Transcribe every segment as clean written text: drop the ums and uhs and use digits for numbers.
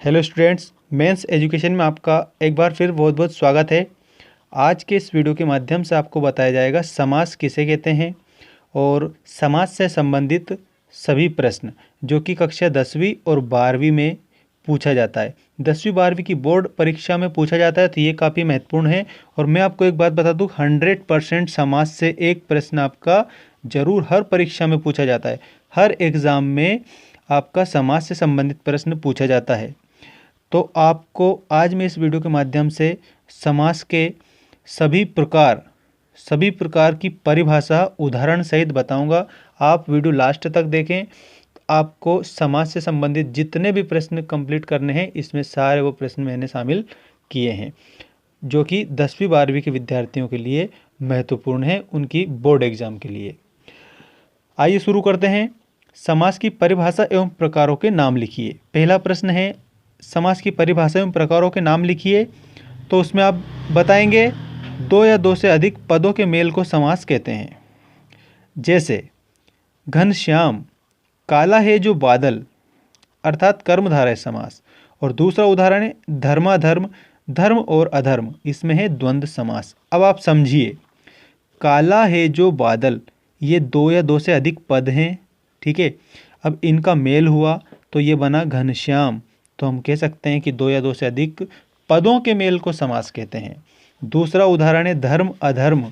Hello students, mains education में आपका एक बार फिर बहुत बहुत स्वागत है। आज के इस वीडियो के माध्यम से आपको बताया जाएगा समास किसे कहते हैं और समास से संबंधित सभी प्रश्न जो कि कक्षा 10वीं और 12वीं में पूछा जाता है। 10वीं 12वीं की बोर्ड परीक्षा में पूछा जाता है, तो ये काफ़ी महत्वपूर्ण है। और मैं आपको एक बात बता दूं, 100% समास से एक प्रश्न आपका जरूर हर परीक्षा में पूछा जाता है। हर एग्ज़ाम में आपका समास से संबंधित प्रश्न पूछा जाता है। तो आपको आज मैं इस वीडियो के माध्यम से समास के सभी प्रकार की परिभाषा उदाहरण सहित बताऊंगा। आप वीडियो लास्ट तक देखें। आपको समास से संबंधित जितने भी प्रश्न कंप्लीट करने हैं, इसमें सारे वो प्रश्न मैंने शामिल किए हैं जो कि 10वीं 12वीं के विद्यार्थियों के लिए महत्वपूर्ण है, उनकी बोर्ड एग्जाम के लिए। आइए शुरू करते हैं। समास की परिभाषा एवं प्रकारों के नाम लिखिए। पहला प्रश्न है, समास की परिभाषा एवं प्रकारों के नाम लिखिए। तो उसमें आप बताएंगे दो या दो से अधिक पदों के मेल को समास कहते हैं। जैसे घनश्याम काला है जो बादल, अर्थात कर्मधारय समास। और दूसरा उदाहरण है धर्माधर्म, धर्म और अधर्म, इसमें है द्वंद्व समास। अब आप समझिए, काला है जो बादल, ये दो या दो से अधिक पद हैं, ठीक है। अब इनका मेल हुआ तो ये बना घनश्याम। तो हम कह सकते हैं कि दो या दो से अधिक पदों के मेल को समास कहते हैं। दूसरा उदाहरण है धर्म अधर्म,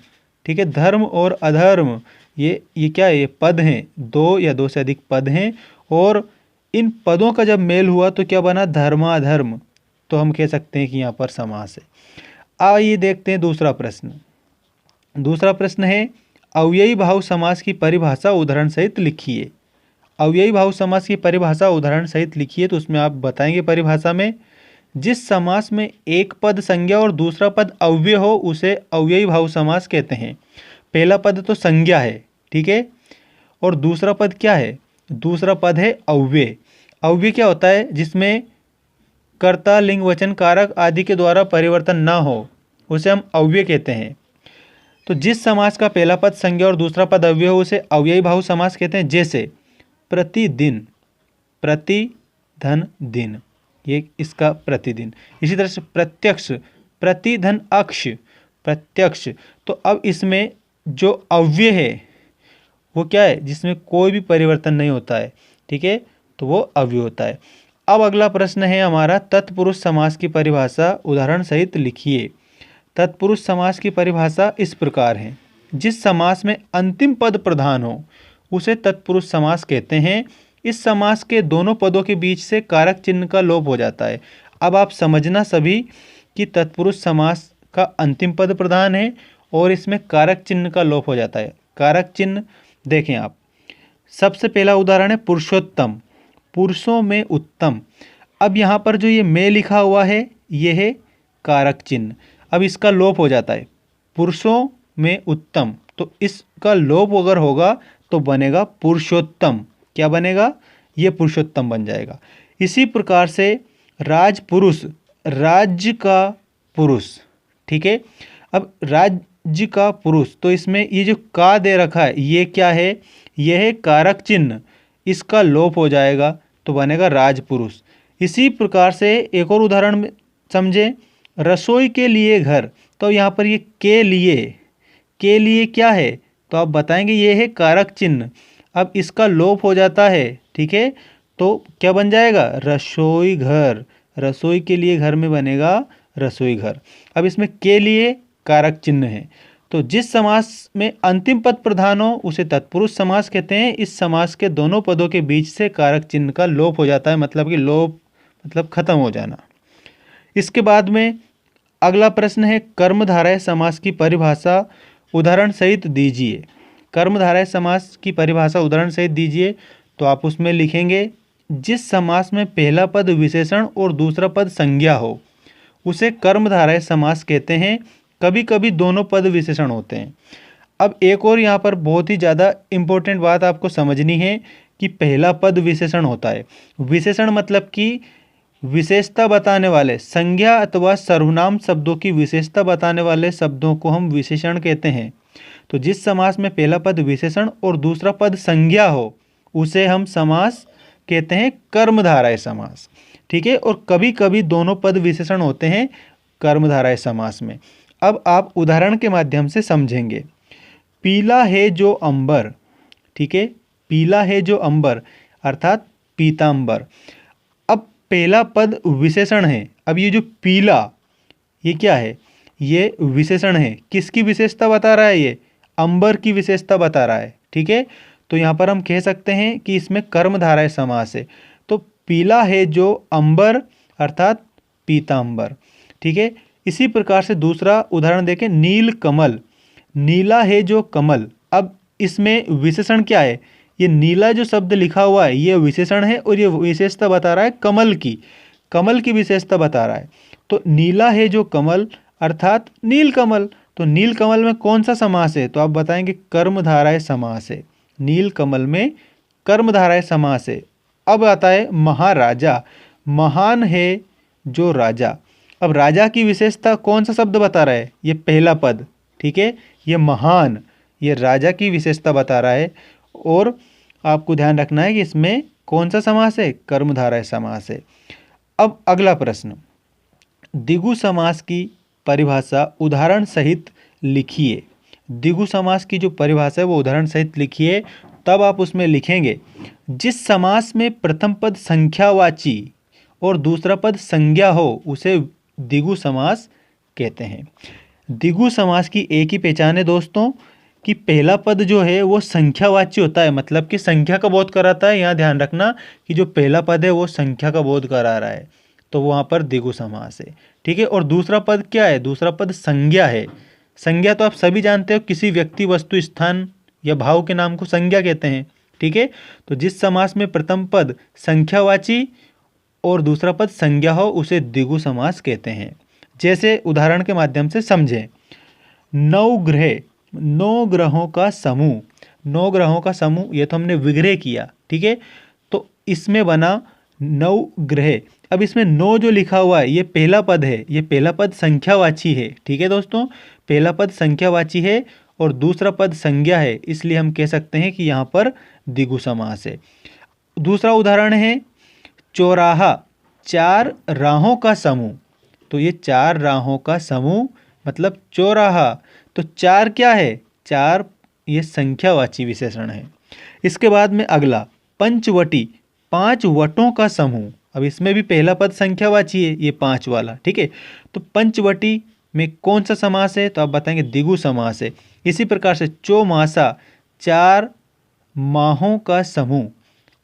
ठीक है। धर्म और अधर्म ये क्या है? ये पद हैं, दो या दो से अधिक पद हैं, और इन पदों का जब मेल हुआ तो क्या बना? धर्माधर्म। तो हम कह सकते हैं कि यहाँ पर समास है। आइए देखते हैं दूसरा प्रश्न। दूसरा प्रश्न है, अव्ययी भाव समास की परिभाषा उदाहरण सहित लिखिए। अव्ययी भाव समास की परिभाषा उदाहरण सहित लिखिए। तो उसमें आप बताएंगे परिभाषा में, जिस समास में एक पद संज्ञा और दूसरा पद अव्यय हो उसे अव्ययी भाव समास कहते हैं। पहला पद तो संज्ञा है, ठीक है, और दूसरा पद क्या है? दूसरा पद है अव्यय। अव्यय क्या होता है? जिसमें कर्ता, लिंग, वचन, कारक आदि के द्वारा परिवर्तन ना हो, उसे हम अव्यय कहते हैं। तो जिस समास का पहला पद संज्ञा और दूसरा पद अव्यय हो उसे अव्ययी भाव समास कहते हैं। जैसे प्रतिदिन, प्रति धन दिन, ये इसका प्रतिदिन। इसी तरह से प्रत्यक्ष, प्रति धन अक्ष, प्रत्यक्ष। तो अब इसमें जो अव्यय है वो क्या है? जिसमें कोई भी परिवर्तन नहीं होता है, ठीक है, तो वो अव्यय होता है। अब अगला प्रश्न है हमारा, तत्पुरुष समास की परिभाषा उदाहरण सहित लिखिए। तत्पुरुष समास की परिभाषा इस प्रकार है, जिस समास में अंतिम पद प्रधान हो उसे तत्पुरुष समास कहते हैं। इस समास के दोनों पदों के बीच से कारक चिन्ह का लोप हो जाता है। अब आप समझना सभी कि तत्पुरुष समास का अंतिम पद प्रधान है और इसमें कारक चिन्ह का लोप हो जाता है। कारक चिन्ह देखें आप, सबसे पहला उदाहरण है पुरुषोत्तम, पुरुषों में उत्तम। अब यहाँ पर जो ये में लिखा हुआ है ये है कारक चिन्ह। अब इसका लोप हो जाता है, पुरुषों में उत्तम, तो इसका लोप अगर होगा तो बनेगा पुरुषोत्तम। क्या बनेगा? ये पुरुषोत्तम बन जाएगा। इसी प्रकार से राजपुरुष, राज्य का पुरुष, ठीक है। अब राज्य का पुरुष, तो इसमें ये जो का दे रखा है ये क्या है? यह है कारक चिन्ह, इसका लोप हो जाएगा तो बनेगा राजपुरुष। इसी प्रकार से एक और उदाहरण समझें, रसोई के लिए घर। तो यहाँ पर ये के लिए क्या है? तो आप बताएंगे ये है कारक चिन्ह। अब इसका लोप हो जाता है, ठीक है, तो क्या बन जाएगा? रसोई घर। रसोई के लिए घर में बनेगा रसोई घर। अब इसमें के लिए कारक चिन्ह है। तो जिस समास में अंतिम पद प्रधान हो उसे तत्पुरुष समास कहते हैं। इस समास के दोनों पदों के बीच से कारक चिन्ह का लोप हो जाता है, मतलब कि लोप मतलब खत्म हो जाना। इसके बाद में अगला प्रश्न है, कर्मधारय समास की परिभाषा उदाहरण सहित दीजिए। कर्मधारय समास की परिभाषा उदाहरण सहित दीजिए। तो आप उसमें लिखेंगे, जिस समास में पहला पद विशेषण और दूसरा पद संज्ञा हो उसे कर्मधारय समास कहते हैं। कभी कभी दोनों पद विशेषण होते हैं। अब एक और यहाँ पर बहुत ही ज़्यादा इम्पोर्टेंट बात आपको समझनी है कि पहला पद विशेषण होता है। विशेषण मतलब कि विशेषता बताने वाले, संज्ञा अथवा सर्वनाम शब्दों की विशेषता बताने वाले शब्दों को हम विशेषण कहते हैं। तो जिस समास में पहला पद विशेषण और दूसरा पद संज्ञा हो उसे हम समास कहते हैं कर्मधारय समास। ठीक है, और कभी कभी दोनों पद विशेषण होते हैं कर्मधारय समास में। अब आप उदाहरण के माध्यम से समझेंगे। पीला है जो अंबर, ठीक है, पीला है जो अंबर अर्थात पीतांबर। अब पहला पद विशेषण है। अब ये जो पीला, ये क्या है? ये विशेषण है। किसकी विशेषता बता रहा है? ये अंबर की विशेषता बता रहा है, ठीक है। तो यहाँ पर हम कह सकते हैं कि इसमें कर्मधारय समास है। तो पीला है जो अंबर अर्थात पीतांबर, ठीक है। इसी प्रकार से दूसरा उदाहरण देखें, नील कमल, नीला है जो कमल। अब इसमें विशेषण क्या है? ये नीला जो शब्द लिखा हुआ है ये विशेषण है और ये विशेषता बता रहा है कमल की, कमल की विशेषता बता रहा है। तो नीला है जो कमल अर्थात नीलकमल। तो नीलकमल में कौन सा समास है? तो आप बताएंगे कर्मधारय समास है। नीलकमल में कर्मधारय समास है। अब आता है महाराजा, महान है जो राजा। अब राजा की विशेषता कौन सा शब्द बता रहा है? ये पहला पद, ठीक है, ये महान, ये राजा की विशेषता बता रहा है। और आपको ध्यान रखना है कि इसमें कौन सा समास है? कर्मधारय समास है। अब अगला प्रश्न, द्विगु समास की परिभाषा उदाहरण सहित लिखिए। द्विगु समास की जो परिभाषा है वो उदाहरण सहित लिखिए। तब आप उसमें लिखेंगे, जिस समास में प्रथम पद संख्यावाची और दूसरा पद संज्ञा हो उसे द्विगु समास कहते हैं। द्विगु समास की एक ही पहचान है दोस्तों कि पहला पद जो है वो संख्यावाची होता है, मतलब कि संख्या का बोध कराता है। यहाँ ध्यान रखना कि जो पहला पद है वो संख्या का बोध करा रहा है, तो वहाँ पर द्विगु समास है, ठीक है। और दूसरा पद क्या है? दूसरा पद संज्ञा है। संज्ञा तो आप सभी जानते हो, किसी व्यक्ति, वस्तु, स्थान या भाव के नाम को संज्ञा कहते हैं, ठीक है। तो जिस समास में प्रथम पद संख्यावाची और दूसरा पद संज्ञा हो उसे द्विगु समास कहते हैं। जैसे उदाहरण के माध्यम से समझें, नौ ग्रह, नौ ग्रहों का समूह, नौ ग्रहों का समूह, ये तो हमने विग्रह किया, ठीक है। तो इसमें बना नौ ग्रह। अब इसमें नौ जो लिखा हुआ है ये पहला पद है, ये पहला पद संख्यावाची है, ठीक है दोस्तों। पहला पद संख्यावाची है और दूसरा पद संज्ञा है, इसलिए हम कह सकते हैं कि यहाँ पर द्विगु समास है। दूसरा उदाहरण है चौराहा, चार राहों का समूह। तो ये चार राहों का समूह मतलब चौराहा। तो चार क्या है? चार ये संख्यावाची विशेषण है। इसके बाद में अगला पंचवटी, पांच वटों का समूह। अब इसमें भी पहला पद संख्यावाची है, ये पांच वाला, ठीक है। तो पंचवटी में कौन सा समास है? तो आप बताएंगे द्विगु समास है। इसी प्रकार से चौमासा, चार माहों का समूह,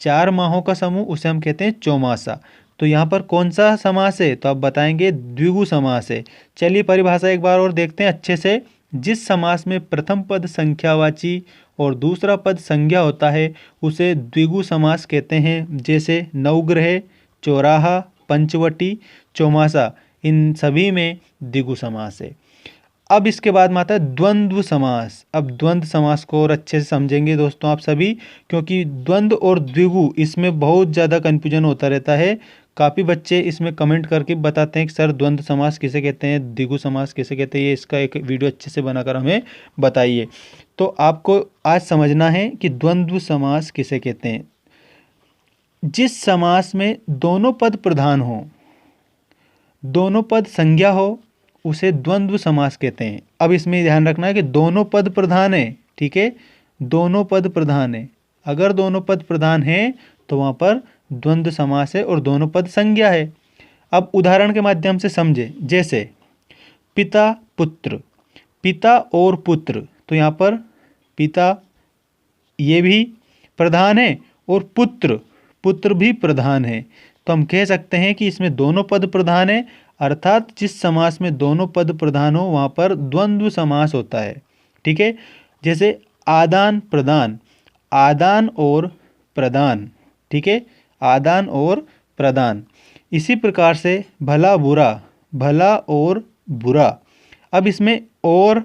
चार माहों का समूह उसे हम कहते हैं चौमासा। तो यहाँ पर कौन सा समास है? तो आप बताएंगे द्विगु समास है। चलिए परिभाषा एक बार और देखते हैं अच्छे से। जिस समास में प्रथम पद संख्यावाची और दूसरा पद संज्ञा होता है उसे द्विगु समास कहते हैं। जैसे नवग्रह, चौराहा, पंचवटी, चौमासा, इन सभी में द्विगु समास है। अब इसके बाद में आता है द्वंद्व समास। अब द्वंद्व समास को और अच्छे से समझेंगे दोस्तों आप सभी, क्योंकि द्वंद्व और द्विगु इसमें बहुत ज़्यादा कन्फ्यूजन होता रहता है। काफ़ी बच्चे इसमें कमेंट करके बताते हैं कि सर द्वंद्व समास किसे कहते हैं, द्विगु समास किसे कहते हैं, ये इसका एक वीडियो अच्छे से बनाकर हमें बताइए। तो आपको आज समझना है कि द्वंद्व समास किसे कहते हैं। जिस समास में दोनों पद प्रधान हो, दोनों पद संज्ञा हो उसे द्वंद्व समास कहते हैं। अब इसमें ध्यान रखना है कि दोनों पद प्रधान है, ठीक है, दोनों पद प्रधान है। अगर दोनों पद प्रधान हैं तो वहाँ पर द्वंद्व समास है और दोनों पद संज्ञा है। अब उदाहरण के माध्यम से समझे, जैसे पिता पुत्र, पिता और पुत्र। तो यहाँ पर पिता ये भी प्रधान है और पुत्र, पुत्र भी प्रधान है। तो हम कह सकते हैं कि इसमें दोनों पद प्रधान है, अर्थात जिस समास में दोनों पद प्रधान हो वहाँ पर द्वंद्व समास होता है, ठीक है। जैसे आदान प्रदान, आदान और प्रदान, ठीक है, आदान और प्रदान। इसी प्रकार से भला बुरा, भला और बुरा। अब इसमें और,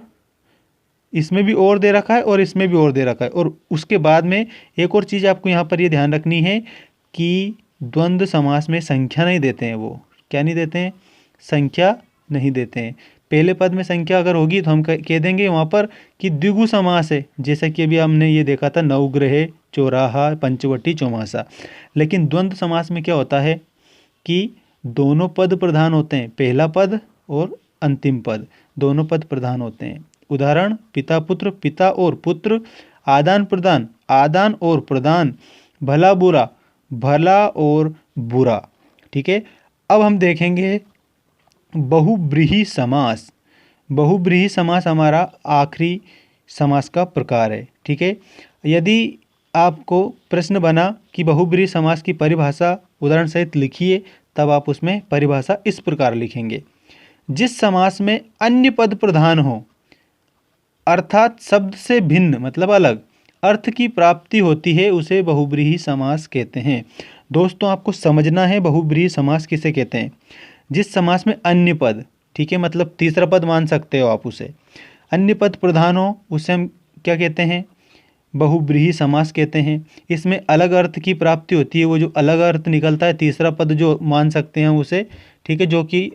इसमें भी और दे रखा है और इसमें भी और दे रखा है। और उसके बाद में एक और चीज़ आपको यहाँ पर ये ध्यान रखनी है कि द्वंद्व समास में संख्या नहीं देते हैं। वो क्या नहीं देते हैं? संख्या नहीं देते हैं। पहले पद में संख्या अगर होगी तो हम कह देंगे वहाँ पर कि द्विगु समास है, जैसा कि अभी हमने ये देखा था नवग्रह, चौराहा, पंचवटी, चौमासा। लेकिन द्वंद्व समास में क्या होता है कि दोनों पद प्रधान होते हैं, पहला पद और अंतिम पद दोनों पद प्रधान होते हैं। उदाहरण पिता पुत्र, पिता और पुत्र, आदान प्रदान, आदान और प्रदान, भला बुरा, भला और बुरा। ठीक है, अब हम देखेंगे बहुब्रीहि समास। बहुब्रीहि समास हमारा आखिरी समास का प्रकार है। ठीक है, यदि आपको प्रश्न बना कि बहुब्रीहि समास की परिभाषा उदाहरण सहित लिखिए, तब आप उसमें परिभाषा इस प्रकार लिखेंगे। जिस समास में अन्य पद प्रधान हो अर्थात शब्द से भिन्न मतलब अलग अर्थ की प्राप्ति होती है, उसे बहुब्रीहि समास कहते हैं। दोस्तों आपको समझना है बहुब्रीहि समास किसे कहते हैं। जिस समास में अन्य पद, ठीक है, मतलब तीसरा पद मान सकते हो आप उसे, अन्य पद प्रधान हो उसे हम क्या कहते हैं, बहुब्रीहि समास कहते हैं। इसमें अलग अर्थ की प्राप्ति होती है, वो जो अलग अर्थ निकलता है तीसरा पद जो मान सकते हैं उसे, ठीक है, जो कि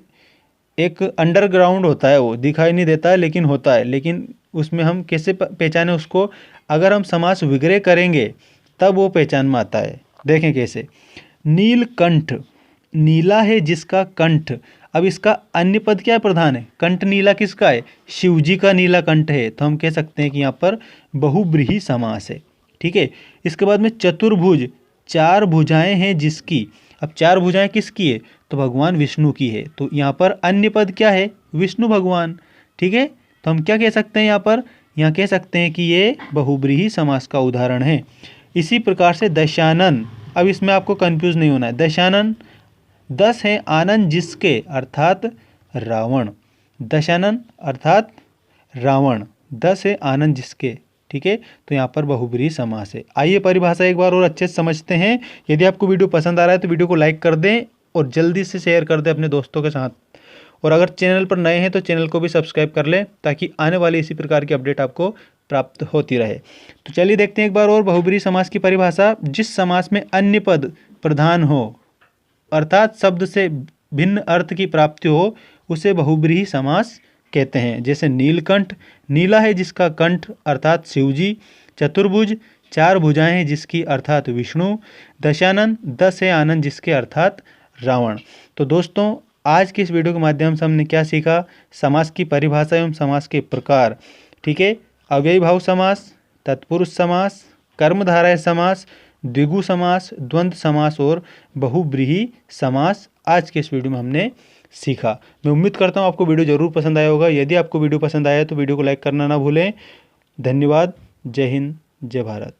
एक अंडरग्राउंड होता है, वो दिखाई नहीं देता है लेकिन होता है। लेकिन उसमें हम कैसे पहचाने उसको, अगर हम समास विग्रह करेंगे तब वो पहचान में आता है। देखें कैसे, नीलकंठ, नीला है जिसका कंठ। अब इसका अन्य पद क्या प्रधान है, कंठ नीला किसका है, शिवजी का नीला कंठ है, तो हम कह सकते हैं कि यहाँ पर बहुब्रीहि समास है। ठीक है, इसके बाद में चतुर्भुज, चार भुजाएं हैं जिसकी। अब चार भुजाएं किसकी है, तो भगवान विष्णु की है, तो यहाँ पर अन्य पद क्या है, विष्णु भगवान। ठीक है, तो हम क्या कह सकते हैं यहाँ पर, यहाँ कह सकते हैं कि ये बहुब्रीहि समास का उदाहरण है। इसी प्रकार से दशानन, अब इसमें आपको कंफ्यूज नहीं होना है। दशानन, 10 है आनंद जिसके अर्थात रावण। दशानन अर्थात रावण, 10 है आनंद जिसके। ठीक है, तो यहाँ पर बहुब्रीहि समास है। आइए परिभाषा एक बार और अच्छे से समझते हैं। यदि आपको वीडियो पसंद आ रहा है तो वीडियो को लाइक कर दें और जल्दी से शेयर कर दें अपने दोस्तों के साथ। और अगर चैनल पर नए हैं तो चैनल को भी सब्सक्राइब कर लें ताकि आने वाली इसी प्रकार की अपडेट आपको प्राप्त होती रहे। तो चलिए देखते हैं एक बार और बहुब्रीहि समास की परिभाषा। जिस समास में अन्य पद प्रधान हो अर्थात शब्द से भिन्न अर्थ की प्राप्ति हो उसे बहुब्रीहि समास कहते हैं। जैसे नीलकंठ, नीला है जिसका कंठ अर्थात शिवजी। चतुर्भुज, चार भुजाएं हैं जिसकी अर्थात विष्णु। दशानन, 10 है आनंद जिसके अर्थात रावण। तो दोस्तों आज की इस वीडियो के माध्यम से हमने क्या सीखा, समास की परिभाषा एवं समास के प्रकार। ठीक है, अव्ययी भाव समास, तत्पुरुष समास, कर्मधारय समास, द्विगु समास, द्वंद्व समास और बहुब्रीहि समास आज के इस वीडियो में हमने सीखा। मैं उम्मीद करता हूँ आपको वीडियो जरूर पसंद आया होगा। यदि आपको वीडियो पसंद आया तो वीडियो को लाइक करना ना भूलें। धन्यवाद। जय हिंद, जय भारत।